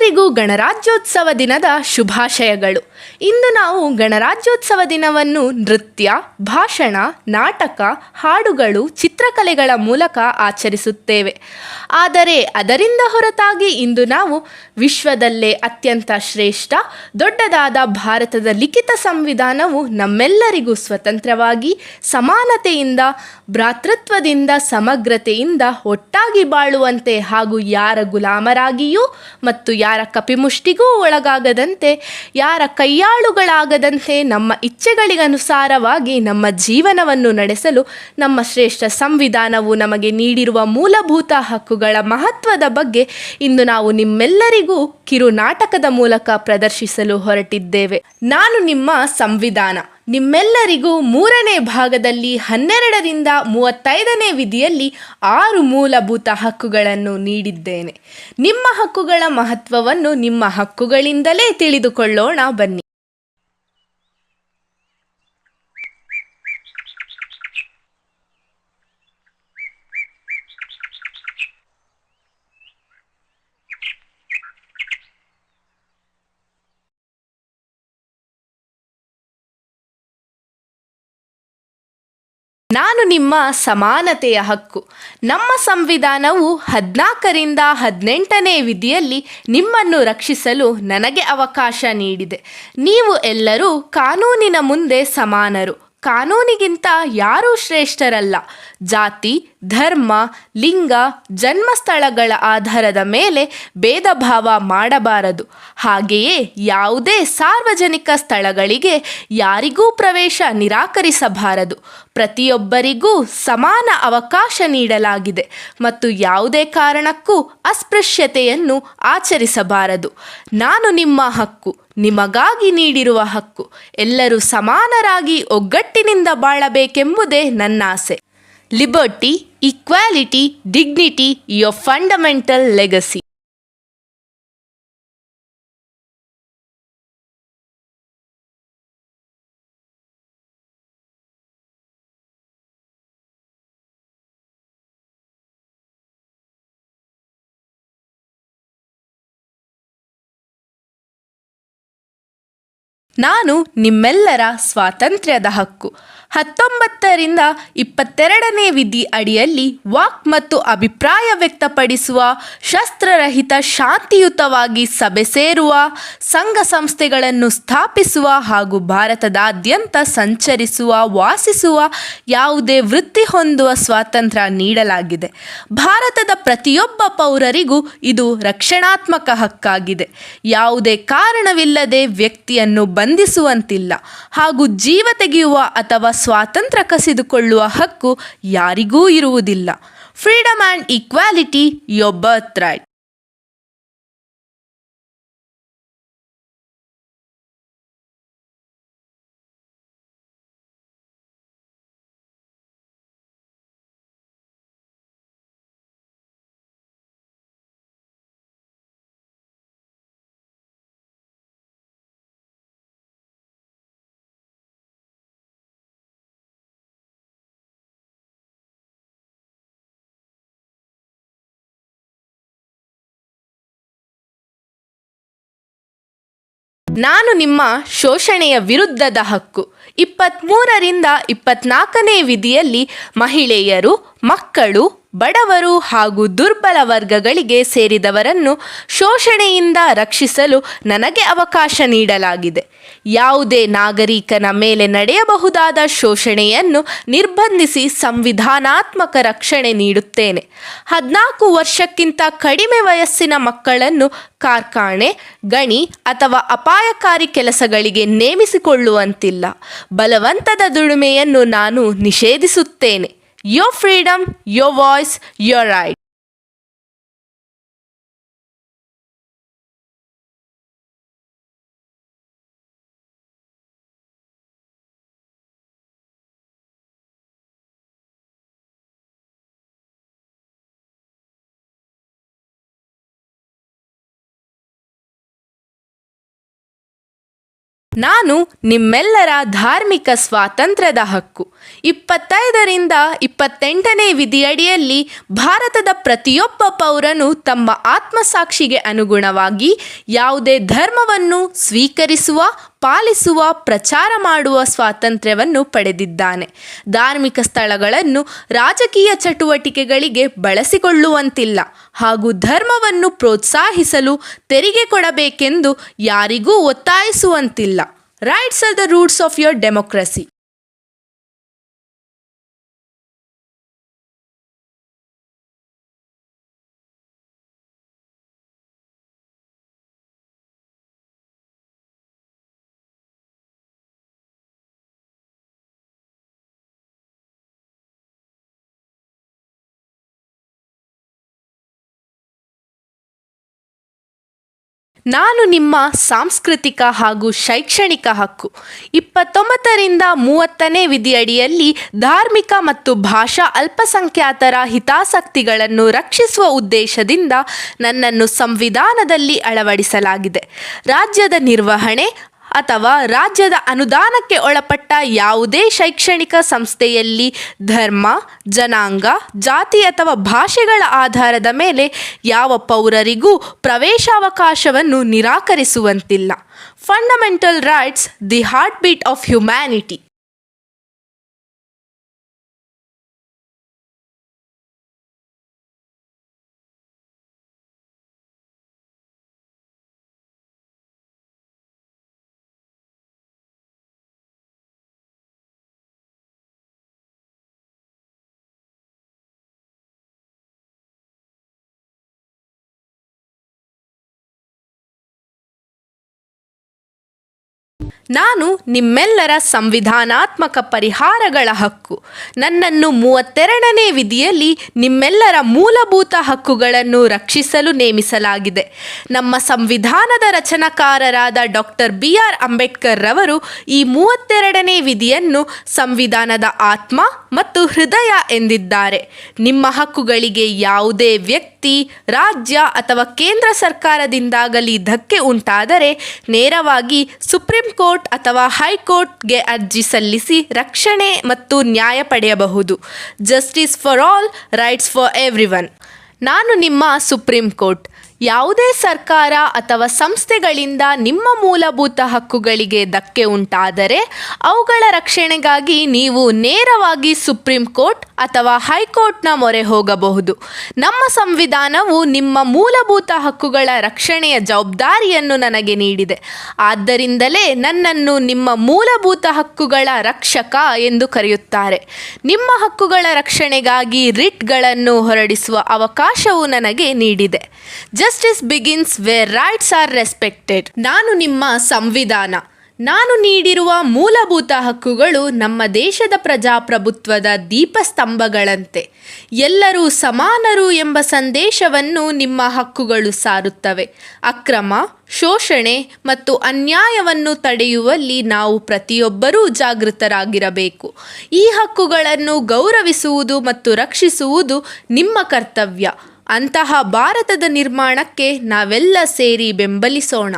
ಎಲ್ಲರಿಗೂ ಗಣರಾಜ್ಯೋತ್ಸವ ದಿನದ ಶುಭಾಶಯಗಳು. ಇಂದು ನಾವು ಗಣರಾಜ್ಯೋತ್ಸವ ದಿನವನ್ನು ನೃತ್ಯ, ಭಾಷಣ, ನಾಟಕ, ಹಾಡುಗಳು, ಚಿತ್ರಕಲೆಗಳ ಮೂಲಕ ಆಚರಿಸುತ್ತೇವೆ. ಆದರೆ ಅದರಿಂದ ಹೊರತಾಗಿ ಇಂದು ನಾವು ವಿಶ್ವದಲ್ಲೇ ಅತ್ಯಂತ ಶ್ರೇಷ್ಠ, ದೊಡ್ಡದಾದ ಭಾರತದ ಲಿಖಿತ ಸಂವಿಧಾನವು ನಮ್ಮೆಲ್ಲರಿಗೂ ಸ್ವತಂತ್ರವಾಗಿ, ಸಮಾನತೆಯಿಂದ, ಭ್ರಾತೃತ್ವದಿಂದ, ಸಮಗ್ರತೆಯಿಂದ ಒಟ್ಟಾಗಿ ಬಾಳುವಂತೆ ಹಾಗೂ ಯಾರ ಗುಲಾಮರಾಗಿಯೂ ಮತ್ತು ಯಾರ ಕಪಿಮುಷ್ಟಿಗೂ ಒಳಗಾಗದಂತೆ, ಯಾರ ಕೈಯಾಳುಗಳಾಗದಂತೆ ನಮ್ಮ ಇಚ್ಛೆಗಳಿಗನುಸಾರವಾಗಿ ನಮ್ಮ ಜೀವನವನ್ನು ನಡೆಸಲು ನಮ್ಮ ಶ್ರೇಷ್ಠ ಸಂವಿಧಾನವು ನಮಗೆ ನೀಡಿರುವ ಮೂಲಭೂತ ಹಕ್ಕುಗಳ ಮಹತ್ವದ ಬಗ್ಗೆ ಇಂದು ನಾವು ನಿಮ್ಮೆಲ್ಲರಿಗೂ ಕಿರು ನಾಟಕದ ಮೂಲಕ ಪ್ರದರ್ಶಿಸಲು ಹೊರಟಿದ್ದೇವೆ. ನಾನು ನಿಮ್ಮ ಸಂವಿಧಾನ. ನಿಮ್ಮೆಲ್ಲರಿಗೂ 3ನೇ ಭಾಗದಲ್ಲಿ 12ರಿಂದ 35ನೇ ವಿಧಿಯಲ್ಲಿ 6 ಮೂಲಭೂತ ಹಕ್ಕುಗಳನ್ನು ನೀಡಿದ್ದೇನೆ. ನಿಮ್ಮ ಹಕ್ಕುಗಳ ಮಹತ್ವವನ್ನು ನಿಮ್ಮ ಹಕ್ಕುಗಳಿಂದಲೇ ತಿಳಿದುಕೊಳ್ಳೋಣ ಬನ್ನಿ. ನಾನು ನಿಮ್ಮ ಸಮಾನತೆಯ ಹಕ್ಕು. ನಮ್ಮ ಸಂವಿಧಾನವು 14ರಿಂದ 18ನೇ ವಿಧಿಯಲ್ಲಿ ನಿಮ್ಮನ್ನು ರಕ್ಷಿಸಲು ನನಗೆ ಅವಕಾಶ ನೀಡಿದೆ. ನೀವು ಎಲ್ಲರೂ ಕಾನೂನಿನ ಮುಂದೆ ಸಮಾನರು. ಕಾನೂನಿಗಿಂತ ಯಾರೂ ಶ್ರೇಷ್ಠರಲ್ಲ. ಜಾತಿ, ಧರ್ಮ, ಲಿಂಗ, ಜನ್ಮಸ್ಥಳಗಳ ಆಧಾರದ ಮೇಲೆ ಭೇದ ಭಾವ ಮಾಡಬಾರದು. ಹಾಗೆಯೇ ಯಾವುದೇ ಸಾರ್ವಜನಿಕ ಸ್ಥಳಗಳಿಗೆ ಯಾರಿಗೂ ಪ್ರವೇಶ ನಿರಾಕರಿಸಬಾರದು. ಪ್ರತಿಯೊಬ್ಬರಿಗೂ ಸಮಾನ ಅವಕಾಶ ನೀಡಲಾಗಿದೆ ಮತ್ತು ಯಾವುದೇ ಕಾರಣಕ್ಕೂ ಅಸ್ಪೃಶ್ಯತೆಯನ್ನು ಆಚರಿಸಬಾರದು. ನಾನು ನಿಮ್ಮ ಹಕ್ಕು, ನಿಮಗಾಗಿ ನೀಡಿರುವ ಹಕ್ಕು. ಎಲ್ಲರೂ ಸಮಾನರಾಗಿ ಒಗ್ಗಟ್ಟಿನಿಂದ ಬಾಳಬೇಕೆಂಬುದೇ ನನ್ನ ಆಸೆ. Liberty, equality, dignity, your fundamental legacy. ನಾನು ನಿಮ್ಮೆಲ್ಲರ ಸ್ವಾತಂತ್ರ್ಯದ ಹಕ್ಕು. 19ರಿಂದ 22ನೇ ವಿಧಿ ಅಡಿಯಲ್ಲಿ ವಾಕ್ ಮತ್ತು ಅಭಿಪ್ರಾಯ ವ್ಯಕ್ತಪಡಿಸುವ, ಶಸ್ತ್ರರಹಿತ ಶಾಂತಿಯುತವಾಗಿ ಸಭೆ ಸೇರುವ, ಸಂಘ ಸಂಸ್ಥೆಗಳನ್ನು ಸ್ಥಾಪಿಸುವ ಹಾಗೂ ಭಾರತದಾದ್ಯಂತ ಸಂಚರಿಸುವ, ವಾಸಿಸುವ, ಯಾವುದೇ ವೃತ್ತಿ ಹೊಂದುವ ಸ್ವಾತಂತ್ರ್ಯ ನೀಡಲಾಗಿದೆ. ಭಾರತದ ಪ್ರತಿಯೊಬ್ಬ ಪೌರರಿಗೂ ಇದು ರಕ್ಷಣಾತ್ಮಕ ಹಕ್ಕಾಗಿದೆ. ಯಾವುದೇ ಕಾರಣವಿಲ್ಲದೆ ವ್ಯಕ್ತಿಯನ್ನು ಬಂಧಿಸುವಂತಿಲ್ಲ ಹಾಗೂ ಜೀವ ತೆಗೆಯುವ ಅಥವಾ ಸ್ವಾತಂತ್ರ್ಯ ಕಸಿದುಕೊಳ್ಳುವ ಹಕ್ಕು ಯಾರಿಗೂ ಇರುವುದಿಲ್ಲ. Freedom and equality, your birth right. ನಾನು ನಿಮ್ಮ ಶೋಷಣೆಯ ವಿರುದ್ಧದ ಹಕ್ಕು. 23ರಿಂದ 24ನೇ ವಿಧಿಯಲ್ಲಿ ಮಹಿಳೆಯರು, ಮಕ್ಕಳು, ಬಡವರು ಹಾಗೂ ದುರ್ಬಲ ವರ್ಗಗಳಿಗೆ ಸೇರಿದವರನ್ನು ಶೋಷಣೆಯಿಂದ ರಕ್ಷಿಸಲು ನನಗೆ ಅವಕಾಶ ನೀಡಲಾಗಿದೆ. ಯಾವುದೇ ನಾಗರಿಕನ ಮೇಲೆ ನಡೆಯಬಹುದಾದ ಶೋಷಣೆಯನ್ನು ನಿರ್ಬಂಧಿಸಿ ಸಂವಿಧಾನಾತ್ಮಕ ರಕ್ಷಣೆ ನೀಡುತ್ತೇನೆ. 14 ವರ್ಷಕ್ಕಿಂತ ಕಡಿಮೆ ವಯಸ್ಸಿನ ಮಕ್ಕಳನ್ನು ಕಾರ್ಖಾನೆ, ಗಣಿ ಅಥವಾ ಅಪಾಯಕಾರಿ ಕೆಲಸಗಳಿಗೆ ನೇಮಿಸಿಕೊಳ್ಳುವಂತಿಲ್ಲ. ಬಲವಂತದ ದುಡಿಮೆಯನ್ನು ನಾನು ನಿಷೇಧಿಸುತ್ತೇನೆ. Your freedom, your voice, your right. ನಾನು ನಿಮ್ಮೆಲ್ಲರ ಧಾರ್ಮಿಕ ಸ್ವಾತಂತ್ರ್ಯದ ಹಕ್ಕು 25ರಿಂದ 28ನೇ ವಿಧಿಯಡಿಯಲ್ಲಿ ಭಾರತದ ಪ್ರತಿಯೊಬ್ಬ ಪೌರನು ತಮ್ಮ ಆತ್ಮಸಾಕ್ಷಿಗೆ ಅನುಗುಣವಾಗಿ ಯಾವುದೇ ಧರ್ಮವನ್ನು ಸ್ವೀಕರಿಸುವ, ಪಾಲಿಸುವ, ಪ್ರಚಾರ ಮಾಡುವ ಸ್ವಾತಂತ್ರ್ಯವನ್ನು ಪಡೆದಿದ್ದಾನೆ. ಧಾರ್ಮಿಕ ಸ್ಥಳಗಳನ್ನು ರಾಜಕೀಯ ಚಟುವಟಿಕೆಗಳಿಗೆ ಬಳಸಿಕೊಳ್ಳುವಂತಿಲ್ಲ ಹಾಗೂ ಧರ್ಮವನ್ನು ಪ್ರೋತ್ಸಾಹಿಸಲು ತೆರಿಗೆ ಕೊಡಬೇಕೆಂದು ಯಾರಿಗೂ ಒತ್ತಾಯಿಸುವಂತಿಲ್ಲ. Rights are the roots of your democracy. ನಾನು ನಿಮ್ಮ ಸಾಂಸ್ಕೃತಿಕ ಹಾಗೂ ಶೈಕ್ಷಣಿಕ ಹಕ್ಕು 29ರಿಂದ 30ನೇ ವಿಧಿಯಡಿಯಲ್ಲಿ ಧಾರ್ಮಿಕ ಮತ್ತು ಭಾಷಾ ಅಲ್ಪಸಂಖ್ಯಾತರ ಹಿತಾಸಕ್ತಿಗಳನ್ನು ರಕ್ಷಿಸುವ ಉದ್ದೇಶದಿಂದ ನನ್ನನ್ನು ಸಂವಿಧಾನದಲ್ಲಿ ಅಳವಡಿಸಲಾಗಿದೆ. ರಾಜ್ಯದ ನಿರ್ವಹಣೆ ಅಥವಾ ರಾಜ್ಯದ ಅನುದಾನಕ್ಕೆ ಒಳಪಟ್ಟ ಯಾವುದೇ ಶೈಕ್ಷಣಿಕ ಸಂಸ್ಥೆಯಲ್ಲಿ ಧರ್ಮ, ಜನಾಂಗ, ಜಾತಿ ಅಥವಾ ಭಾಷೆಗಳ ಆಧಾರದ ಮೇಲೆ ಯಾವ ಪೌರರಿಗೂ ಪ್ರವೇಶಾವಕಾಶವನ್ನು ನಿರಾಕರಿಸುವಂತಿಲ್ಲ. Fundamental rights, the heartbeat of humanity. ನಾನು ನಿಮ್ಮೆಲ್ಲರ ಸಂವಿಧಾನಾತ್ಮಕ ಪರಿಹಾರಗಳ ಹಕ್ಕು. ನನ್ನನ್ನು 32ನೇ ವಿಧಿಯಲ್ಲಿ ನಿಮ್ಮೆಲ್ಲರ ಮೂಲಭೂತ ಹಕ್ಕುಗಳನ್ನು ರಕ್ಷಿಸಲು ನೇಮಿಸಲಾಗಿದೆ. ನಮ್ಮ ಸಂವಿಧಾನದ ರಚನಾಕಾರರಾದ ಡಾಕ್ಟರ್ BR ಅಂಬೇಡ್ಕರ್ ರವರು ಈ 32ನೇ ವಿಧಿಯನ್ನು ಸಂವಿಧಾನದ ಆತ್ಮ ಮತ್ತು ಹೃದಯ ಎಂದಿದ್ದಾರೆ. ನಿಮ್ಮ ಹಕ್ಕುಗಳಿಗೆ ಯಾವುದೇ ವ್ಯಕ್ತಿ, ರಾಜ್ಯ ಅಥವಾ ಕೇಂದ್ರ ಸರ್ಕಾರದಿಂದಾಗಲಿ ಧಕ್ಕೆ ಉಂಟಾದರೆ ನೇರವಾಗಿ ಸುಪ್ರೀಂ ಕೋರ್ಟ್ ಅಥವಾ ಹೈಕೋರ್ಟ್ಗೆ ಅರ್ಜಿ ಸಲ್ಲಿಸಿ ರಕ್ಷಣೆ ಮತ್ತು ನ್ಯಾಯ ಪಡೆಯಬಹುದು. Justice for all, rights for everyone. ನಾನು ನಿಮ್ಮ ಸುಪ್ರೀಂ ಕೋರ್ಟ್. ಯಾವುದೇ ಸರ್ಕಾರ ಅಥವಾ ಸಂಸ್ಥೆಗಳಿಂದ ನಿಮ್ಮ ಮೂಲಭೂತ ಹಕ್ಕುಗಳಿಗೆ ಧಕ್ಕೆ ಉಂಟಾದರೆ ಅವುಗಳ ರಕ್ಷಣೆಗಾಗಿ ನೀವು ನೇರವಾಗಿ ಸುಪ್ರೀಂ ಕೋರ್ಟ್ ಅಥವಾ ಹೈಕೋರ್ಟ್ನ ಮೊರೆ ಹೋಗಬಹುದು. ನಮ್ಮ ಸಂವಿಧಾನವು ನಿಮ್ಮ ಮೂಲಭೂತ ಹಕ್ಕುಗಳ ರಕ್ಷಣೆಯ ಜವಾಬ್ದಾರಿಯನ್ನು ನನಗೆ ನೀಡಿದೆ. ಆದ್ದರಿಂದಲೇ ನನ್ನನ್ನು ನಿಮ್ಮ ಮೂಲಭೂತ ಹಕ್ಕುಗಳ ರಕ್ಷಕ ಎಂದು ಕರೆಯುತ್ತಾರೆ. ನಿಮ್ಮ ಹಕ್ಕುಗಳ ರಕ್ಷಣೆಗಾಗಿ ರಿಟ್ಗಳನ್ನು ಹೊರಡಿಸುವ ಅವಕಾಶವು ನನಗೆ ನೀಡಿದೆ. Justice begins where rights are respected. ನಾನು ನಿಮ್ಮ ಸಂವಿಧಾನ. ನಾನು ನೀಡಿರುವ ಮೂಲಭೂತ ಹಕ್ಕುಗಳು ನಮ್ಮ ದೇಶದ ಪ್ರಜಾಪ್ರಭುತ್ವದ ದೀಪಸ್ತಂಭಗಳಂತೆ. ಎಲ್ಲರೂ ಸಮಾನರು ಎಂಬ ಸಂದೇಶವನ್ನು ನಿಮ್ಮ ಹಕ್ಕುಗಳು ಸಾರುತ್ತವೆ. ಅಕ್ರಮ, ಶೋಷಣೆ ಮತ್ತು ಅನ್ಯಾಯವನ್ನು ತಡೆಯುವಲ್ಲಿ ನಾವು ಪ್ರತಿಯೊಬ್ಬರೂ ಜಾಗೃತರಾಗಿರಬೇಕು. ಈ ಹಕ್ಕುಗಳನ್ನು ಗೌರವಿಸುವುದು ಮತ್ತು ರಕ್ಷಿಸುವುದು ನಿಮ್ಮ ಕರ್ತವ್ಯ. ಅಂತಹ ಭಾರತದ ನಿರ್ಮಾಣಕ್ಕೆ ನಾವೆಲ್ಲ ಸೇರಿ ಬೆಂಬಲಿಸೋಣ.